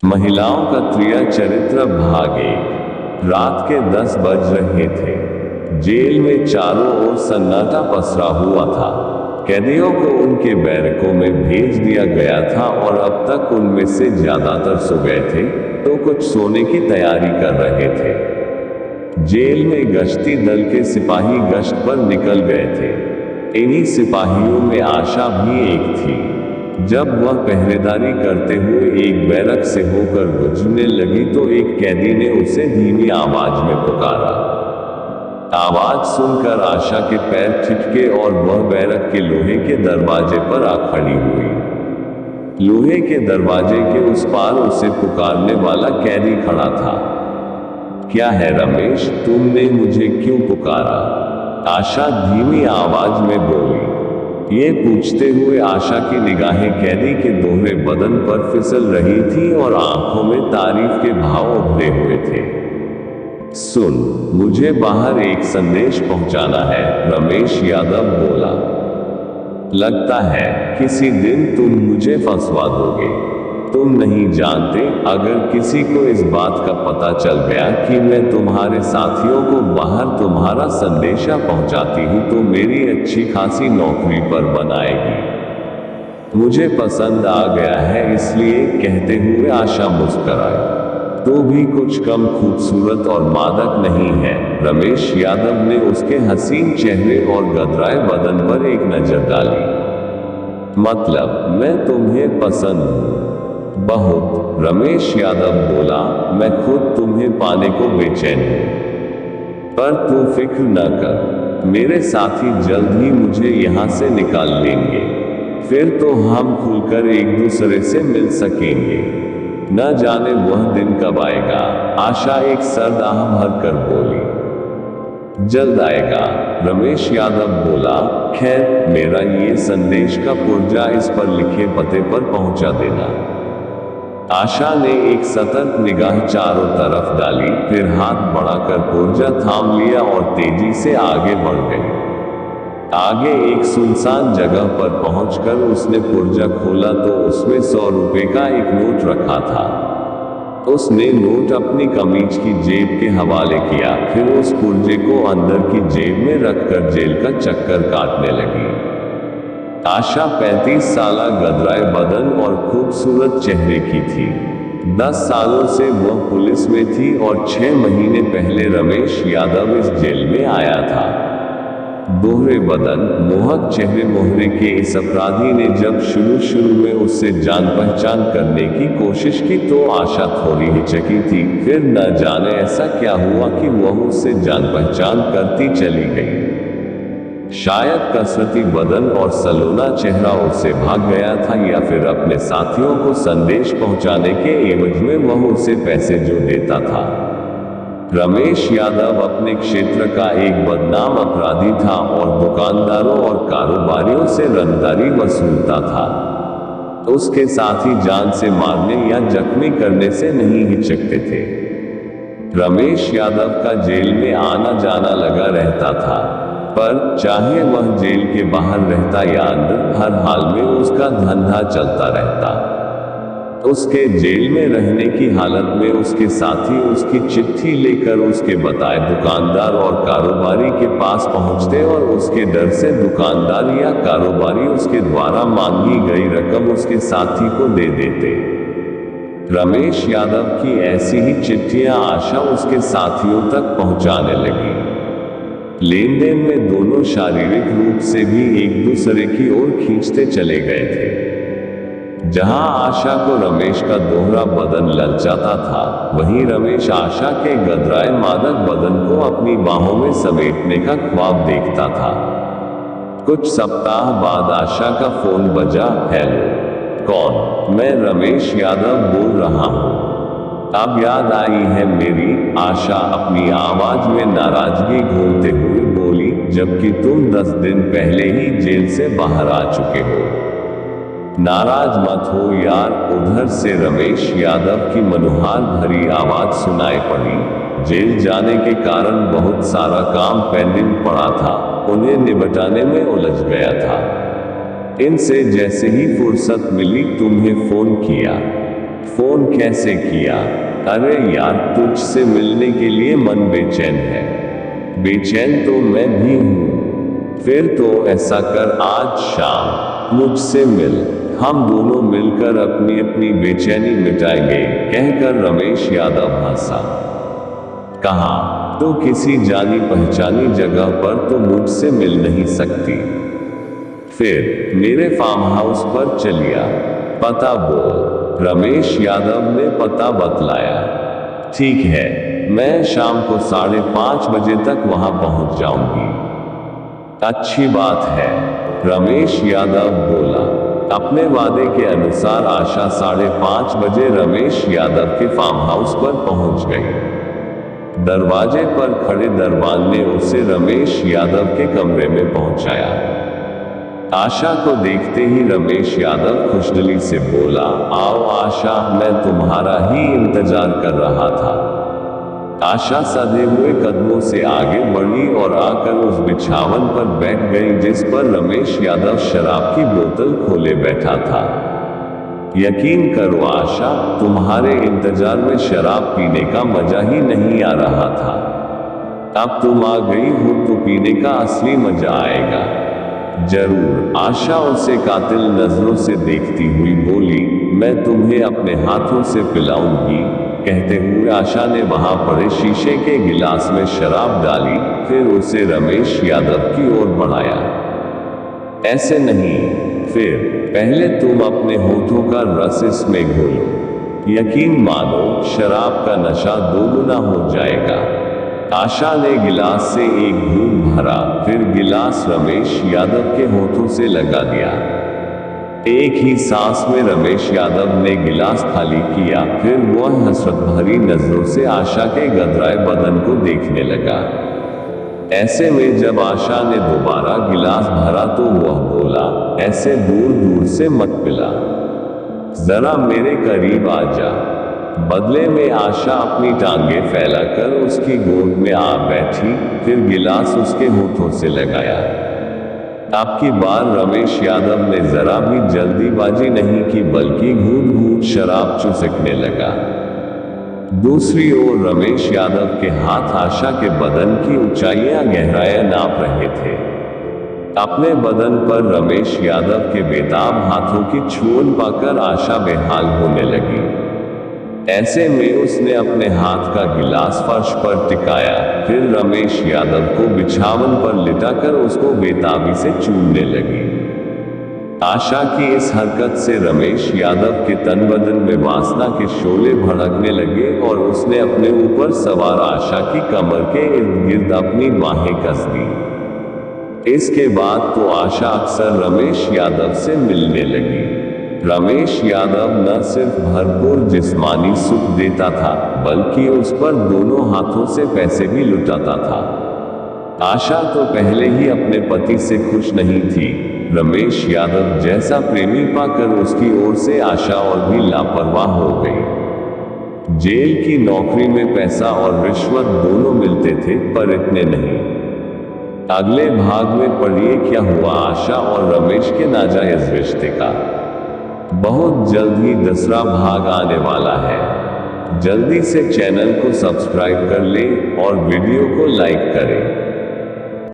महिलाओं का त्रिया चरित्र भाग 1। रात के 10 बज रहे थे। जेल में चारों ओर सन्नाटा पसरा हुआ था। कैदियों को उनके बैरकों में भेज दिया गया था और अब तक उनमें से ज्यादातर सो गए थे, तो कुछ सोने की तैयारी कर रहे थे। जेल में गश्ती दल के सिपाही गश्त पर निकल गए थे। इन्हीं सिपाहियों में आशा भी एक थी। जब वह पहरेदारी करते हुए एक बैरक से होकर गुजरने लगी तो एक कैदी ने उसे धीमी आवाज में पुकारा। आवाज सुनकर आशा के पैर ठिठके और वह बैरक के लोहे के दरवाजे पर आ खड़ी हुई। लोहे के दरवाजे के उस पार उसे पुकारने वाला कैदी खड़ा था। क्या है रमेश, तुमने मुझे क्यों पुकारा? आशा धीमी आवाज में बोली। ये पूछते हुए आशा की निगाहें कैदी के दोहरे बदन पर फिसल रही थी और आंखों में तारीफ के भाव उभरे हुए थे। सुन, मुझे बाहर एक संदेश पहुंचाना है, रमेश यादव बोला। लगता है किसी दिन तुम मुझे फंसवा दोगे। तुम नहीं जानते, अगर किसी को इस बात का पता चल गया कि मैं तुम्हारे साथियों को बाहर तुम्हारा संदेशा पहुंचाती हूं तो मेरी अच्छी खासी नौकरी पर बनाएगी। मुझे पसंद आ गया है, इसलिए कहते हुए आशा मुस्कुराई। तो भी कुछ कम खूबसूरत और मादक नहीं है। रमेश यादव ने उसके हसीन चेहरे और गदराए बदन पर एक नजर डाली। मतलब, मैं तुम्हें पसंद हूं। बहुत, रमेश यादव बोला। मैं खुद तुम्हें पाने को बेचैन हूं। पर तू फिक्र न कर, मेरे साथी जल्द ही मुझे यहां से निकाल लेंगे। फिर तो हम खुलकर एक दूसरे से मिल सकेंगे। न जाने वह दिन कब आएगा, आशा एक सर्द आह भरकर बोली। जल्द आएगा, रमेश यादव बोला। खैर, मेरा ये संदेश का पुर्जा इस पर लिखे पते पर पहुंचा देना। आशा ने एक सतर्क निगाह चारों तरफ डाली, फिर हाथ बढ़ाकर पुर्जा थाम लिया और तेजी से आगे बढ़ गई। आगे एक सुनसान जगह पर पहुंचकर उसने पुर्जा खोला तो उसमें 100 रुपए का एक नोट रखा था। उसने नोट अपनी कमीज की जेब के हवाले किया, फिर उस पुर्जे को अंदर की जेब में रखकर जेल का चक्कर काटने लगी। आशा 35 साला गदराए बदन और खूबसूरत चेहरे की थी। 10 सालों से वह पुलिस में थी और 6 महीने पहले रमेश यादव इस जेल में आया था। दोहरे बदन, मोहक चेहरे मोहरे के इस अपराधी ने जब शुरू में उससे जान पहचान करने की कोशिश की तो आशा थोड़ी हिचकी थी। फिर न जाने ऐसा क्या हुआ कि वह उससे जान पहचान करती चली गई। शायद कसरती बदन और सलोना चेहरा उससे भाग गया था, या फिर अपने साथियों को संदेश पहुंचाने के एवज में वह उसे पैसे जो देता था। रमेश यादव अपने क्षेत्र का एक बदनाम अपराधी था और दुकानदारों और कारोबारियों से रंगदारी वसूलता था। उसके साथी जान से मारने या जख्मी करने से नहीं हिचकते थे। रमेश यादव का जेल में आना जाना लगा रहता था, पर चाहे वह जेल के बाहर रहता या अंदर, हर हाल में उसका धंधा चलता रहता। उसके जेल में रहने की हालत में उसके साथी उसकी चिट्ठी लेकर उसके बताए दुकानदार और कारोबारी के पास पहुंचते और उसके डर से दुकानदार या कारोबारी उसके द्वारा मांगी गई रकम उसके साथी को दे देते। रमेश यादव की ऐसी ही चिट्ठियां आशा उसके साथियों तक पहुंचाने लगी। लेन देन में दोनों शारीरिक रूप से भी एक दूसरे की ओर खींचते चले गए थे। जहां आशा को रमेश का दोहरा बदन ललचाता था, वहीं रमेश आशा के गदराए मादक बदन को अपनी बाहों में समेटने का ख्वाब देखता था। कुछ सप्ताह बाद आशा का फोन बजा। हेलो, कौन? मैं रमेश यादव बोल रहा हूं। अब याद आई है मेरी, आशा अपनी आवाज में नाराजगी घोलते हुए बोली, जबकि तुम 10 दिन पहले ही जेल से बाहर आ चुके हो। नाराज मत हो यार, उधर से रमेश यादव की मनुहार भरी आवाज सुनाई पड़ी। जेल जाने के कारण बहुत सारा काम पेंडिंग पड़ा था, उन्हें निपटाने में उलझ गया था। इनसे जैसे ही फुर्सत मिली तुम्हें फोन किया। फोन कैसे किया? अरे यार, तुझसे मिलने के लिए मन बेचैन है। बेचैन तो मैं भी हूँ। फिर तो ऐसा कर, आज शाम मुझसे मिल, हम दोनों मिलकर अपनी अपनी बेचैनी मिटाएंगे, कहकर रमेश यादव हंसा। कहा, तो किसी जानी पहचानी जगह पर तो मुझसे मिल नहीं सकती? फिर मेरे फार्म हाउस पर चलिया। पता बोल। रमेश यादव ने पता बतलाया। ठीक है, मैं शाम को 5:30 बजे तक वहां पहुंच जाऊंगी। अच्छी बात है, रमेश यादव बोला। अपने वादे के अनुसार आशा 5:30 बजे रमेश यादव के फार्म हाउस पर पहुंच गई। दरवाजे पर खड़े दरबान ने उसे रमेश यादव के कमरे में पहुंचाया। आशा को देखते ही रमेश यादव खुशदिली से बोला, आओ आशा, मैं तुम्हारा ही इंतजार कर रहा था। आशा सधे हुए कदमों से आगे बढ़ी और आकर उस बिछावन पर बैठ गई जिस पर रमेश यादव शराब की बोतल खोले बैठा था। यकीन करो आशा, तुम्हारे इंतजार में शराब पीने का मजा ही नहीं आ रहा था। अब तुम आ गई हो तो पीने का असली मजा आएगा। जरूर, आशा उसे कातिल नजरों से देखती हुई बोली, मैं तुम्हें अपने हाथों से पिलाऊंगी। कहते हुए आशा ने वहां पड़े शीशे के गिलास में शराब डाली, फिर उसे रमेश यादव की ओर बढ़ाया। ऐसे नहीं, फिर पहले तुम अपने होठों का रस इसमें घोलो। यकीन मानो, शराब का नशा दोगुना हो जाएगा। आशा ने गिलास से एक घूंट भरा, फिर गिलास रमेश यादव के होठों से लगा दिया। एक ही सांस में रमेश यादव ने गिलास खाली किया, फिर वह हसरत भरी नजरों से आशा के गदराए बदन को देखने लगा। ऐसे में जब आशा ने दोबारा गिलास भरा तो वह बोला, ऐसे दूर दूर से मत पिला, जरा मेरे करीब आ जा। बदले में आशा अपनी टांगें फैलाकर उसकी गोद में आ बैठी, फिर गिलास उसके होठों से लगाया। अब की बार रमेश यादव ने जरा भी जल्दीबाजी नहीं की, बल्कि घूंट घूंट शराब चुसकने लगा। दूसरी ओर रमेश यादव के हाथ आशा के बदन की ऊंचाइयां गहराइयां नाप रहे थे। अपने बदन पर रमेश यादव के बेताब हाथों की छुअन पाकर आशा बेहाल होने लगी। ऐसे में उसने अपने हाथ का गिलास फर्श पर टिकाया, फिर रमेश यादव को बिछावन पर लिटाकर उसको बेताबी से चूमने लगी। आशा की इस हरकत से रमेश यादव के तन बदन में वासना के शोले भड़कने लगे और उसने अपने ऊपर सवार आशा की कमर के इर्द गिर्द अपनी बाहें कस दी। इसके बाद तो आशा अक्सर रमेश यादव से मिलने लगी। रमेश यादव न सिर्फ भरपूर जिस्मानी सुख देता था, बल्कि उस पर दोनों हाथों से पैसे भी लुटाता था। आशा तो पहले ही अपने पति से खुश नहीं थी। रमेश यादव जैसा प्रेमी पाकर उसकी ओर से आशा और भी लापरवाह हो गई। जेल की नौकरी में पैसा और रिश्वत दोनों मिलते थे, पर इतने नहीं। अगले भाग में पढ़िए क्या हुआ आशा और रमेश के नाजायज रिश्ते का। बहुत जल्द ही दूसरा भाग आने वाला है। जल्दी से चैनल को सब्सक्राइब कर लें और वीडियो को लाइक करें।